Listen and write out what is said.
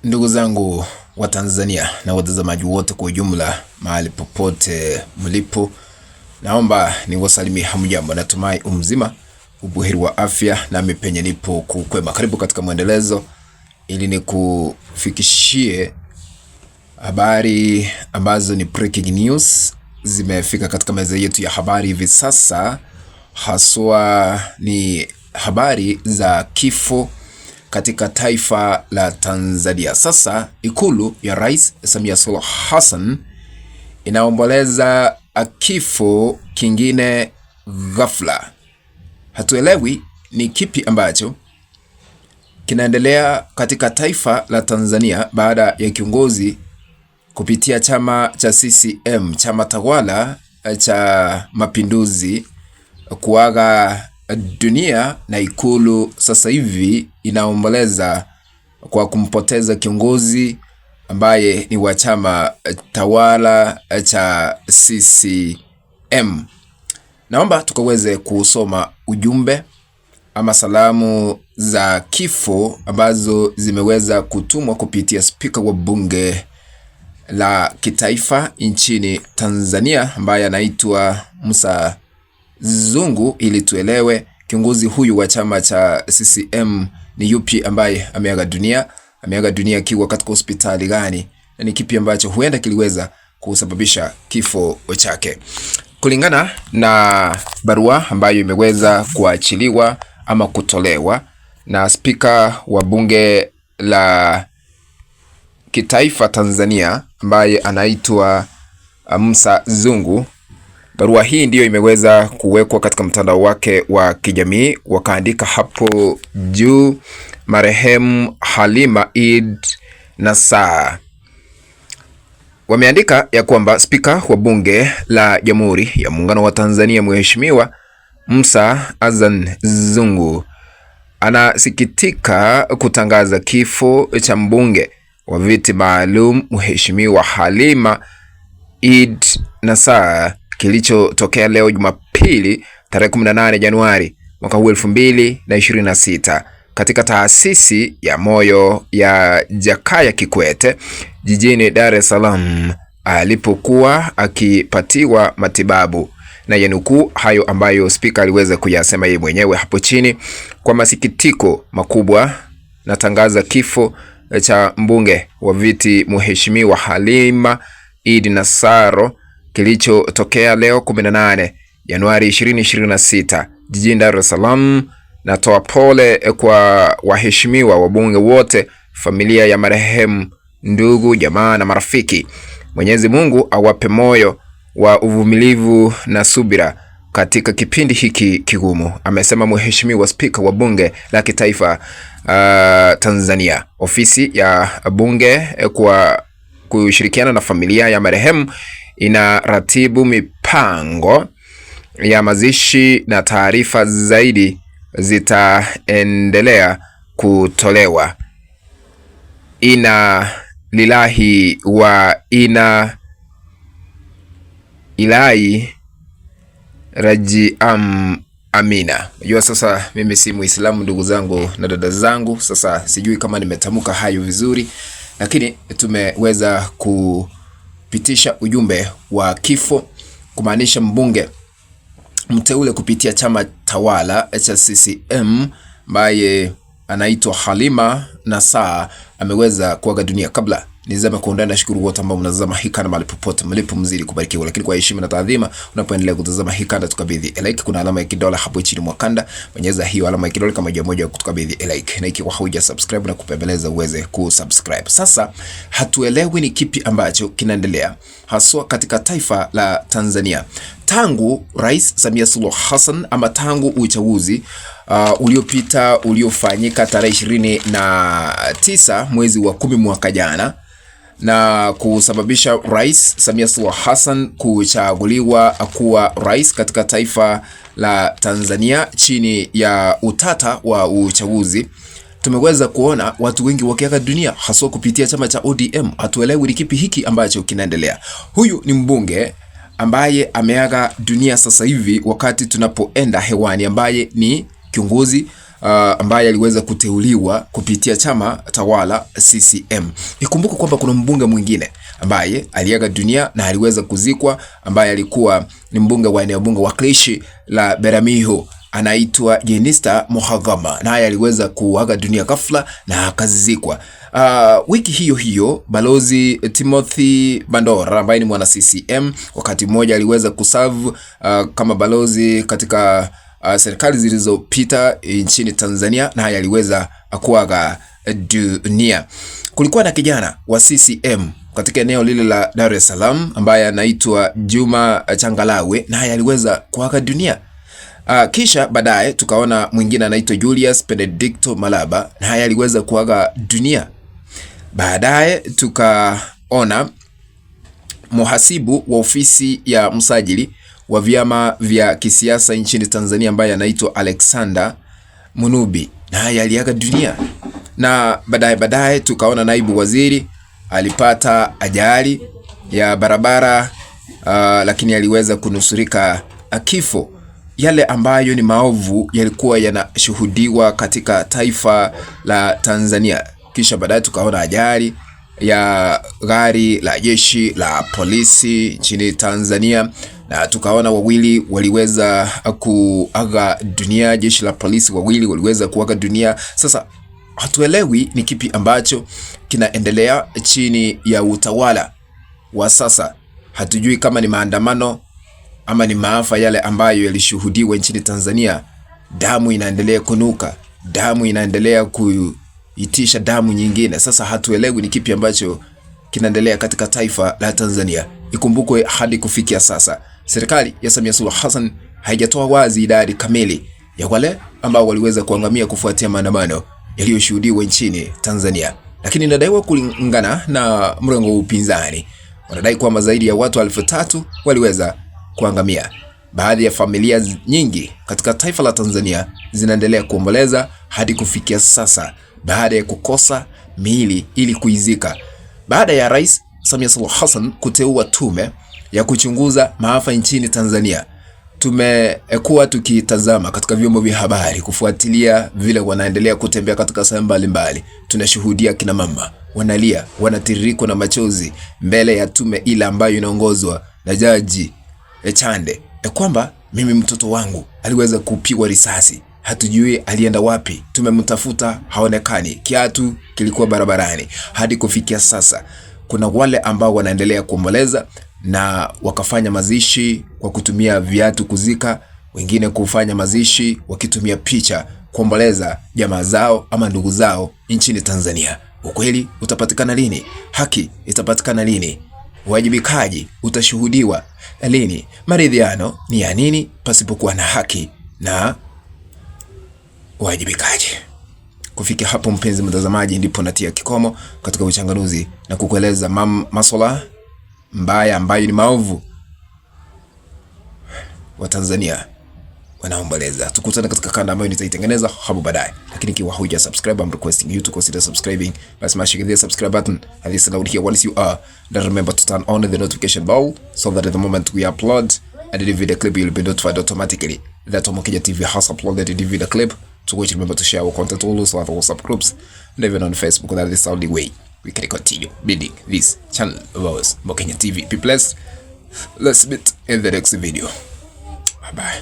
Ndugu zangu wa Tanzania na watazamaji wote kwa ujumla mahali popote mlipo, naomba niwasalimie hamjambo. Natumai umzima, ubuheri wa afya, nami penye nipo kukwema. Karibu katika mwendelezo ili nikufikishie habari ambazo ni breaking news zimefika katika meza yetu ya habari hivi sasa. Haswa ni habari za kifo katika taifa la Tanzania. Sasa ikulu ya Rais Samia Suluhu Hassan inaomboleza kifo kingine ghafla. Hatuelewi ni kipi ambacho kinaendelea katika taifa la Tanzania baada ya kiongozi kupitia chama cha CCM, chama tawala cha Mapinduzi, kuaga dunia, na ikulu sasa hivi inaomboleza kwa kumpoteza kiongozi ambaye ni wa chama tawala cha CCM. Naomba tukaweze kusoma ujumbe ama salamu za kifo ambazo zimeweza kutumwa kupitia spika wa bunge la kitaifa nchini Tanzania ambaye anaitwa Musa Zungu, ili tuelewe kiongozi huyu wa chama cha CCM ni yupi ambaye ameaga dunia. Ameaga dunia akiwa katika hospitali gani, na ni kipi ambacho huenda kiliweza kusababisha kifo chake. Kulingana na barua ambayo imeweza kuachiliwa ama kutolewa na spika wa bunge la kitaifa Tanzania ambaye anaitwa Musa Zungu, barua hii ndiyo imeweza kuwekwa katika mtandao wake wa kijamii. Wakaandika hapo juu: marehemu Halima Eid Nassar. Wameandika ya kwamba spika wa bunge la Jamhuri ya Muungano wa Tanzania Mheshimiwa Musa Azan Zungu anasikitika kutangaza kifo cha mbunge wa viti maalum Mheshimiwa Halima Eid Nassar kilichotokea leo Jumapili tarehe 18 Januari mwaka 2026 katika taasisi ya moyo ya Jakaya Kikwete jijini Dar es Salaam alipokuwa akipatiwa matibabu. Na yanukuu hayo ambayo spika aliweza kuyasema yeye mwenyewe hapo chini: kwa masikitiko makubwa natangaza kifo cha mbunge wa viti Mheshimiwa Halima Eid Nassar kilichotokea leo 18 Januari 2026 jijini Dar es Salaam. Natoa pole kwa waheshimiwa wabunge wote, familia ya marehemu, ndugu, jamaa na marafiki. Mwenyezi Mungu awape moyo wa uvumilivu na subira katika kipindi hiki kigumu, amesema Mheshimiwa Spika wa Bunge la Kitaifa Tanzania. Ofisi ya bunge kwa kushirikiana na familia ya marehemu inaratibu mipango ya mazishi na taarifa zaidi zitaendelea kutolewa. Inna lillahi wa inna ilaihi raji'un. Amina. Najua sasa mimi si Muislamu, ndugu zangu na dada zangu, sasa sijui kama nimetamka hayo vizuri, lakini tumeweza kupitisha ujumbe wa kifo, kumaanisha mbunge mteule kupitia chama tawala cha CCM ambaye anaitwa Halima Nassar ameweza kuaga dunia. Kabla nizame kuondana, na shukuru wote ambao mnazama hii kanda mahali popote mlipo, mzidi kubarikiwa. Lakini kwa heshima na taadhima, unapoendelea kutazama hii kanda, tukabidhi like. Kuna alama ya kidole hapo chini mwa kanda, bonyeza hiyo alama ya kidole kama moja kutukabidhi like, na ikiwa hauja subscribe na kupembeleza uweze kusubscribe. Sasa hatuelewi ni kipi ambacho kinaendelea haswa katika taifa la Tanzania tangu Rais Samia Suluhu Hassan ama tangu uchaguzi uliopita uliofanyika tarehe 29 mwezi wa 10 mwaka jana, na kusababisha Rais Samia Suluhu Hassan kuchaguliwa kuwa rais katika taifa la Tanzania chini ya utata wa uchaguzi. Tumeweza kuona watu wengi wakiaga dunia haswa kupitia chama cha ODM. Hatuelewi ni kipi hiki ambacho kinaendelea. Huyu ni mbunge ambaye ameaga dunia sasa hivi wakati tunapoenda hewani, ambaye ni kiongozi ambaye aliweza kuteuliwa kupitia chama tawala CCM. Ikumbuke kwamba kuna mbunge mwingine ambaye aliaga dunia na aliweza kuzikwa, ambaye alikuwa ni mbunge wa eneo bunge wakilishi la Beramiho, anaitwa Jenista Muhagama, naye aliweza kuaga dunia ghafla na akazikwa. Wiki hiyo hiyo Balozi Timothy Bandora ambaye ni mwana CCM, wakati mmoja aliweza kuserve kama balozi katika serikali zilizopita nchini Tanzania, naye aliweza kuaga dunia. Kulikuwa na kijana wa CCM katika eneo lile la Dar es Salaam ambaye anaitwa Juma Changalawe, naye aliweza kuaga dunia. Kisha baadaye tukaona mwingine anaitwa Julius Benedicto Malaba, naye aliweza kuaga dunia. Baadaye tukaona muhasibu wa ofisi ya msajili wa vyama vya kisiasa nchini Tanzania ambaye anaitwa Alexander Munubi, naye aliaga dunia. Na baadaye tukaona naibu waziri alipata ajali ya barabara, lakini aliweza kunusurika kifo. Yale ambayo ni maovu yalikuwa yanashuhudiwa katika taifa la Tanzania. Kisha baadaye tukaona ajali ya gari la jeshi la polisi nchini Tanzania, na tukaona wawili waliweza kuaga dunia. Jeshi la polisi wawili waliweza kuaga dunia. Sasa hatuelewi ni kipi ambacho kinaendelea chini ya utawala wa sasa. Hatujui kama ni maandamano ama ni maafa yale ambayo yalishuhudiwa nchini Tanzania. Damu inaendelea kunuka, damu inaendelea kuitisha damu nyingine. Sasa hatuelewi ni kipi ambacho kinaendelea katika taifa la Tanzania. Ikumbukwe hadi kufikia sasa serikali ya Samia Suluhu Hassan haijatoa wazi idadi kamili ya wale ambao waliweza kuangamia kufuatia maandamano yaliyoshuhudiwa nchini Tanzania, lakini inadaiwa kulingana na mrengo wa upinzani wanadai kwamba zaidi ya watu 3,000 waliweza kuangamia. Baadhi ya familia nyingi katika taifa la Tanzania zinaendelea kuomboleza hadi kufikia sasa baada ya kukosa miili ili kuizika. Baada ya Rais Samia Suluhu Hassan kuteua tume ya kuchunguza maafa nchini Tanzania, tumekuwa tukitazama katika vyombo vya habari kufuatilia vile wanaendelea kutembea katika sehemu mbalimbali. Tunashuhudia kina mama wanalia, wanatiririkwa na machozi mbele ya tume ile ambayo inaongozwa na Jaji Chande, kwamba mimi mtoto wangu aliweza kupigwa risasi, hatujui alienda wapi, tumemtafuta haonekani, kiatu kilikuwa barabarani. Hadi kufikia sasa kuna wale ambao wanaendelea kuomboleza na wakafanya mazishi kwa kutumia viatu kuzika, wengine kufanya mazishi wakitumia picha kuomboleza jamaa zao ama ndugu zao nchini Tanzania. Ukweli utapatikana lini? Haki itapatikana lini? Uwajibikaji utashuhudiwa lini? Maridhiano ni ya nini pasipokuwa na haki na uwajibikaji? Kufikia hapo, mpenzi mtazamaji, ndipo natia kikomo katika uchanganuzi na kukueleza masuala mbaya ambayo ni maovu wa Tanzania wanaomboleza. Tukutane katika kanda ambayo nitaitengeneza hapo baadaye. Lakini ikiwa huja subscribe, I'm requesting you to consider subscribing by smashing the subscribe button and this loud here once you are. Then remember to turn on the notification bell so that at the moment we upload and the video clip you'll be notified automatically. That Omokija TV has uploaded the video clip, to which remember to share our content also on our WhatsApp groups and even on Facebook. That is the only way we can continue building this channel of ours, Omokija TV. Be blessed. Let's meet in the next video. Bye bye.